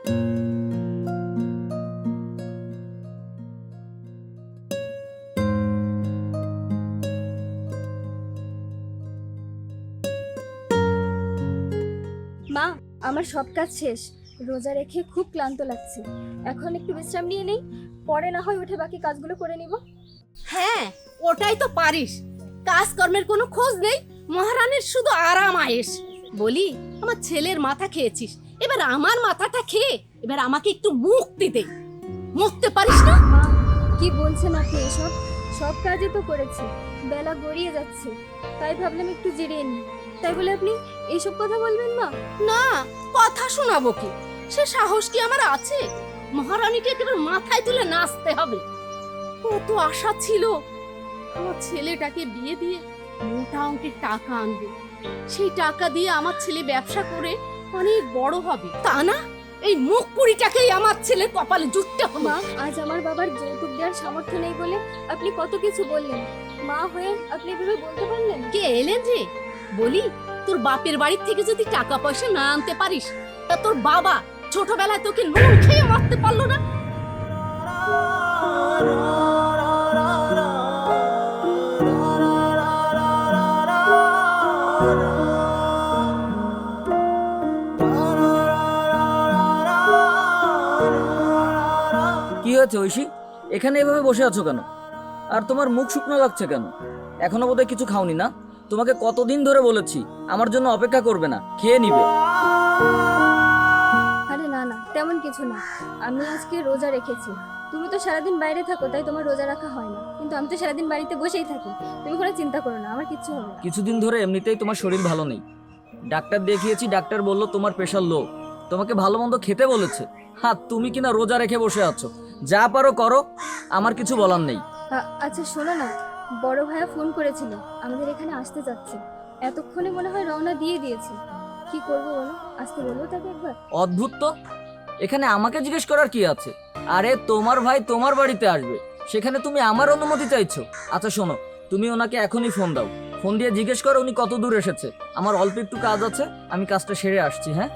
মা, আমার সব কাজ শেষ। রোজা রেখে খুব ক্লান্ত লাগছে, এখন একটু বিশ্রাম নিয়ে নেই, পরে না হয় উঠে বাকি কাজগুলো করে নিব। হ্যাঁ, ওটাই তো পারিস। কাজকর্মের কোনো খোঁজ নেই, মহারানীর শুধু আরাম আয়েশ। বলি, আমার ছেলের মাথা খেয়েছিস, এবার আমার মাথাটা খেয়ে এবার আমাকে একটু মুক্তি দে। মুক্তি পারিস না? মা, কি বলছেন আপনি এসব? সব কাজই তো করেছি, বেলা গড়িয়ে যাচ্ছে, তাই ভাবলাম একটু জিরিয়ে নিই। তাই বলে আপনি এইসব কথা বলবেন মা? না, কথা শোনাবো কি? সে সাহস কি আমার আছে? মহারানীকে একেবারে মাথায় তুলে নাচতে হবে। কত আশা ছিল আমার ছেলেটাকে বিয়ে দিয়ে মোটা অঙ্কের টাকা আনবে, সেই টাকা দিয়ে আমার ছেলে ব্যবসা করে অনেক বড় হবে। তা না, এই মুখ পুরিটাকেই আমার ছেলের কপালে জুটতে হবে। মা, আজ আমার বাবার যৌতুক দেওয়ার সামর্থ্য নেই বলে আপনি কত কিছু বললেন, মা হয়ে আপনি এভাবে বলতে পারলেন? কে এলেন রে? বলি, তোর বাপের বাড়ির থেকে যদি টাকা পয়সা না আনতে পারিস, তা তোর বাবা ছোটবেলায় তোকে নুন খেয়ে মারতে পারলো না? কি হয়েছে ঐশী? এখানে এভাবে বসে আছো কেন? আর তোমার মুখ শুকনো লাগছে কেন? এখনো বোধহয় কিছু খাওনি না? তোমাকে কতদিন ধরে বলেছি আমার জন্য অপেক্ষা করবে না, খেয়ে নিবে। আরে না না, তেমন কিছু না, আমি আজকে রোজা রেখেছি। তুমি তো সারাদিন বাইরে থাকো, তাই তোমার রোজা রাখা হয় না, কিন্তু আমি তো সারাদিন বাড়িতে বসেই থাকি। তুমি কোনো চিন্তা করো না, আমার কিচ্ছু হবে না। কিছুদিন ধরে এমনিতেই তোমার শরীর ভালো নেই। ডাক্তার দেখিয়েছি, ডাক্তার বলল তোমার প্রেশার লো। তোমাকে ভালো মন্দ খেতে বলেছে। হ্যাঁ, তুমি কিনা রোজা রেখে বসে আছো। যা পারো করো, আমার কিছু বলার নেই। আচ্ছা শোনো না, বড় ভাইয়া ফোন করেছিল, আমাদের এখানে আসতে যাচ্ছে। এতক্ষণে মনে হয় রওনা দিয়ে দিয়েছে। কি করবো বলো, আসতে বলবো তাকে একবার? অদ্ভুত তো, এখানে আমাকে জিজ্ঞেস করার কি আছে? আরে তোমার ভাই তোমার বাড়িতে আসবে, সেখানে তুমি আমার অনুমতি চাইছো? আচ্ছা শোনো, তুমি ওনাকে এখনই ফোন দাও। ফোন দিয়ে জিজ্ঞেস করো উনি কত দূর এসেছে। আমার অল্প একটু কাজ আছে, আমি কাজটা সেরে আসছি। হ্যাঁ,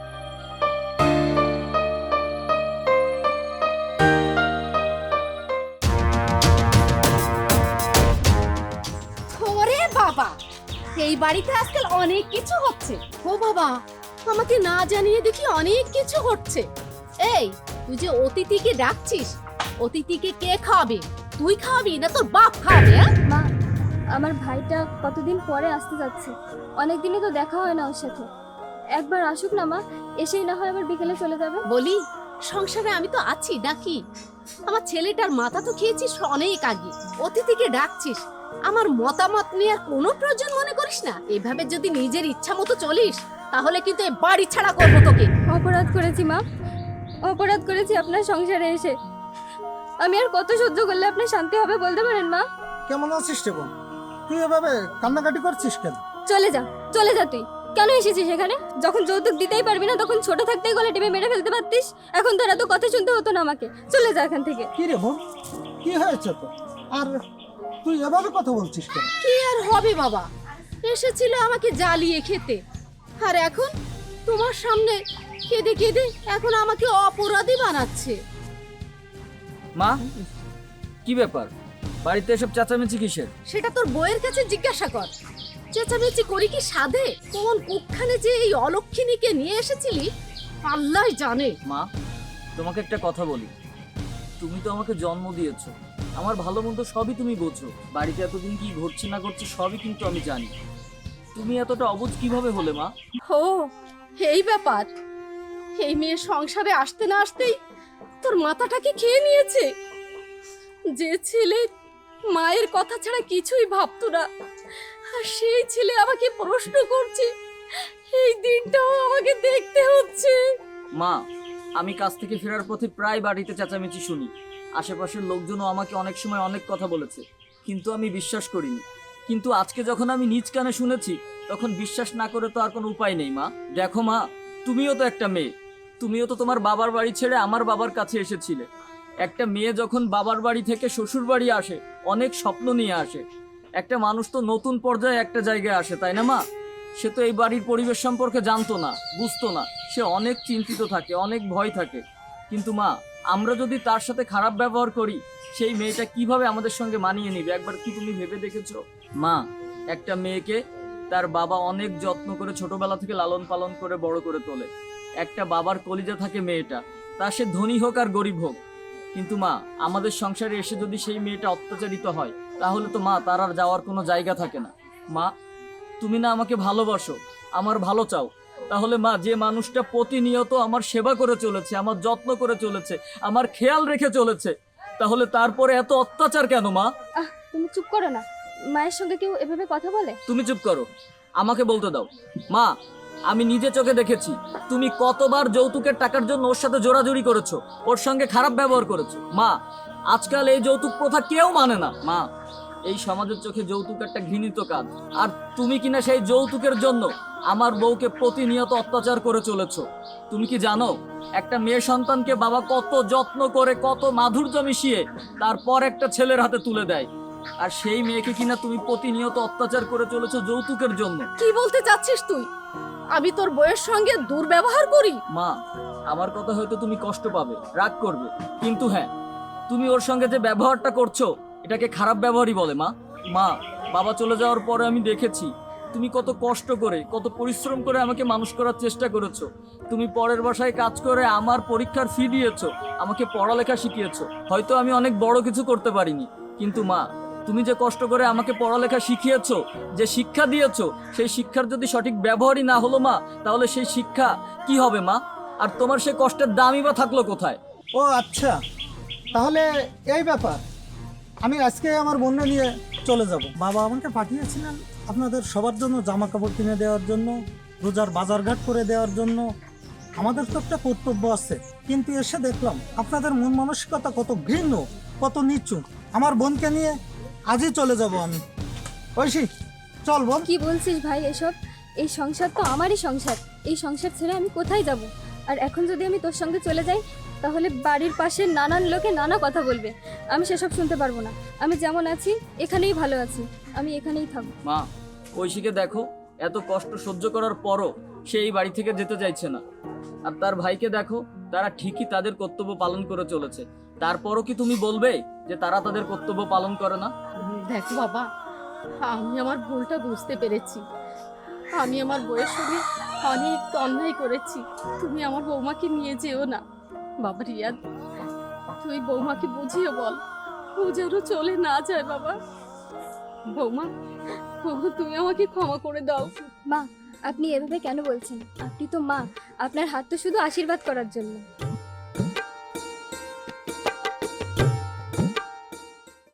ওরে বাবা, এই বাড়িতে আজকাল অনেক কিছু হচ্ছে। ও বাবা, আমাকে না জানিয়ে দেখি অনেক কিছু হচ্ছে। এই, তুই যে অতিথিকে ডাকছিস, অতিথিকে কে খাওয়াবে? তুই খাওয়াবি না তোর বাপ খাওয়াবে? মা, আমার ভাইটা কতদিন পরে আসতে যাচ্ছে, অনেকদিনই তো দেখা হয় না ওর সাথে। একবার আসুক না মা, এসেই না হয় আবার বিকেলে চলে যাবে। বলি, সংসারে আমি তো আছি নাকি? আমার ছেলেটার মাথা তো খেয়েছিস অনেক আগে, অতিথিকে ডাকছিস। আমার মতামত নেওয়ার কোনো প্রয়োজন মনে করিস না? এভাবে যদি নিজের ইচ্ছা মতো চলিস, তাহলে কিন্তু এই বাড়ি ছাড়া করবো তোকে। অপরাধ করেছি মা, অপরাধ করেছি আপনার সংসারে এসে। আমি আর কত সহ্য করলে আপনার শান্তি হবে বলতে পারেন মা? কেমন আছিস রে বোন? তুই এভাবে কান্নাকাটি করছিস কেন? চলে যা, চলে যা তুই। কেন এসেছিস এখানে? যখন যৌতুক দিতেই পারবি না, তখন ছোট থাকতেই গলা টিপে মেরে ফেলতে পারতিস। এখন তোর এত কথা শুনতে হতো না আমাকে। চলে যা এখান থেকে। কি রে বোন, কি হয়েছে তো? আর তুই এভাবে কথা বলছিস কেন? কি আর হবে বাবা, এসেছিল আমাকে জ্বালিয়ে খেতে, আর এখন তোমার সামনে কেঁদে কেঁদে এখন আমাকে অপরাধী বানাচ্ছে। মা, কি ব্যাপার? বাড়িতে এসব চেঁচামেচি কিসের? সেটা তোর বউয়ের কাছে জিজ্ঞাসা কর। চেঁচামেচি করি কি সাধে? কোন কুক্ষানে যে এই অলক্ষিণীকে নিয়ে এসেছিলি আল্লাহই জানে। মা, তোমাকে একটা কথা বলি। তুমি তো আমাকে জন্ম দিয়েছো, আমার ভালো মন্দ সবই তুমি বোঝো। বাড়িতে এতদিন কি ঘটছে না ঘটছে সবই কিন্তু আমি জানি। তুমি এতটা অবুঝ কিভাবে হলে মা? ও, এই ব্যাপার। এই মেয়ের সংসারে আসতে না আসতেই তোর মাথাটাকে খেয়ে নিয়েছে। যে ছেলে মায়ের কথা ছাড়া কিছুই ভাবতো না, আর সেই ছেলে আমাকে প্রশ্ন করছে, এই দিনটাও আমাকে দেখতে হচ্ছে। মা, আমি কাজ থেকে ফেরার পথে প্রায় বাড়িতে চেঁচামেচি শুনি। আশেপাশের লোকজনও আমাকে অনেক সময় অনেক কথা বলেছে, কিন্তু আমি বিশ্বাস করিনি। কিন্তু আজকে যখন আমি নিজ কানে শুনেছি, তখন বিশ্বাস না করে তো আর কোনো উপায় নেই। মা দেখো, মা তুমিও তো একটা মেয়ে, তুমিও তো তোমার বাবার বাড়ি ছেড়ে আমার বাবার কাছে এসেছিলে। একটা মেয়ে যখন বাবার বাড়ি থেকে শ্বশুর বাড়ি আসে, অনেক স্বপ্ন নিয়ে আসে। একটা মানুষ তো নতুন পর্যায়ে একটা জায়গায় আসে, তাই না মা? সে তো এই বাড়ির পরিবেশ সম্পর্কে জানতো না, বুঝতো না। সে অনেক চিন্তিত থাকে, অনেক ভয় থাকে। কিন্তু মা, আমরা যদি তার সাথে খারাপ ব্যবহার করি, সেই মেয়েটা কিভাবে আমাদের সঙ্গে মানিয়ে নিবে একবার কি তুমি ভেবে দেখেছো? মা, একটা মেয়েকে তার বাবা অনেক যত্ন করে ছোটবেলা থেকে লালন পালন করে বড় করে তোলে। একটা বাবার কলিজা থাকে মেয়েটা, তা সে ধনী হোক আর গরিব হোক। কিন্তু মা, আমাদের সংসারে এসে যদি সেই মেয়েটা অত্যাচারিত হয়, তাহলে তো মা তার আর যাওয়ার কোনো জায়গা থাকে না। মা, তুমি না আমাকে ভালোবাসো, আমার ভালো চাও, তাহলে মা, যে মানুষটা প্রতিনিয়ত আমার সেবা করে চলেছে, আমার যত্ন করে চলেছে, আমার খেয়াল রেখে চলেছে, তাহলে তারপরে এত অত্যাচার কেন মা? তুমি চুপ করো না। মায়ের সঙ্গে কেউ এভাবে কথা বলে? তুমি চুপ করো, আমাকে বলতে দাও। মা, আমি নিজে চোখে দেখেছি তুমি কতবার যৌতুকের টাকার জন্য ওর সাথে জোরাজুরি করেছো, ওর সঙ্গে খারাপ ব্যবহার করেছো। মা, আজকাল এই যৌতুক প্রথা কেউ মানে না। মা, এই সমাজের চোখে যৌতুক একটা ঘৃণিত কাজ, আর তুমি কিনা সেই যৌতুকের জন্য আমার বউকে প্রতিনিয়ত অত্যাচার করে চলেছো। তুমি কি জানো একটা মেয়ে সন্তানকে বাবা কত যত্ন করে, কত মাধুর্য মিশিয়ে তারপর একটা ছেলের হাতে তুলে দেয়, আর সেই মেয়েকে কিনা তুমি প্রতিনিয়ত অত্যাচার করে চলেছো যৌতুকের জন্য। কি বলতে চাচ্ছিস তুই? আমি তোর বউয়ের সঙ্গে দুর্ব্যবহার করি? মা, আমার কথা হয়তো তুমি কষ্ট পাবে, রাগ করবে, কিন্তু হ্যাঁ, তুমি ওর সঙ্গে যে ব্যবহারটা করছো এটাকে খারাপ ব্যবহারই বলে। মা, মা, বাবা চলে যাওয়ার পরে আমি দেখেছি তুমি কত কষ্ট করে, কত পরিশ্রম করে আমাকে মানুষ করার চেষ্টা করেছো। তুমি পরের বাসায় কাজ করে আমার পরীক্ষার ফি দিয়েছো, আমাকে পড়ালেখা শিখিয়েছো। হয়তো আমি অনেক বড় কিছু করতে পারিনি, কিন্তু মা, তুমি যে কষ্ট করে আমাকে পড়ালেখা শিখিয়েছো, যে শিক্ষা দিয়েছো, সেই শিক্ষার যদি সঠিক ব্যবহারই না হলো মা, তাহলে সেই শিক্ষা কি হবে মা? আর তোমার সেই কষ্টের দামই বা থাকলো কোথায়? ও আচ্ছা, তাহলে এই ব্যাপার। আমি আজকে আমার বোনকে নিয়ে চলে যাব। বাবা আমাকে পাঠিয়েছিলেন আপনাদের সবার জন্য জামা কাপড় কিনে দেওয়ার জন্য, রোজার বাজারঘাট করে দেওয়ার জন্য। আমাদের তো একটা কর্তব্য আছে, কিন্তু এসে দেখলাম আপনাদের মন মানসিকতা কত ঘৃণ্য, কত নিচু। আমার বোনকে নিয়ে আজই চলে যাব আমি। ঐশী, চল বোন। কি বলছিস ভাই এসব? এই সংসার তো আমারই সংসার, এই সংসার ছেড়ে আমি কোথায় যাব? আর এখন যদি আমি তোর সঙ্গে চলে যাই, তাহলে বাড়ির পাশে নানান লোকে নানা কথা বলবে, আমি সেসব শুনতে পারবো না। আমি যেমন আছি এখানেই ভালো আছি, আমি এখানেই থাকবো। মা, ঐশীকে দেখো, এত কষ্ট সহ্য করার পরও সে এই বাড়ি থেকে যেতে চাইছে না। আর তার ভাইকে দেখো, তারা ঠিকই তাদের কর্তব্য পালন করে চলেছে। তারপরও কি তুমি বলবে যে তারা তাদের কর্তব্য পালন করে না? দেখো বাবা, আমি আমার ভুলটা বুঝতে পেরেছি। আমি আমার বউয়ের সঙ্গে অনেক অন্যায় করেছি। তুমি আমার বৌমাকে নিয়ে যেও না। বাবা রিয়াদ, তুই বৌমাকে বুঝিয়ে বল, ও যেন চলে না যায়। বাবা, বৌমা, বৌমা, তুমি আমাকে ক্ষমা করে দাও। মা, আপনি এভাবে কেন বলছেন? আপনি তো মা, আপনার হাত তো শুধু আশীর্বাদ করার জন্য।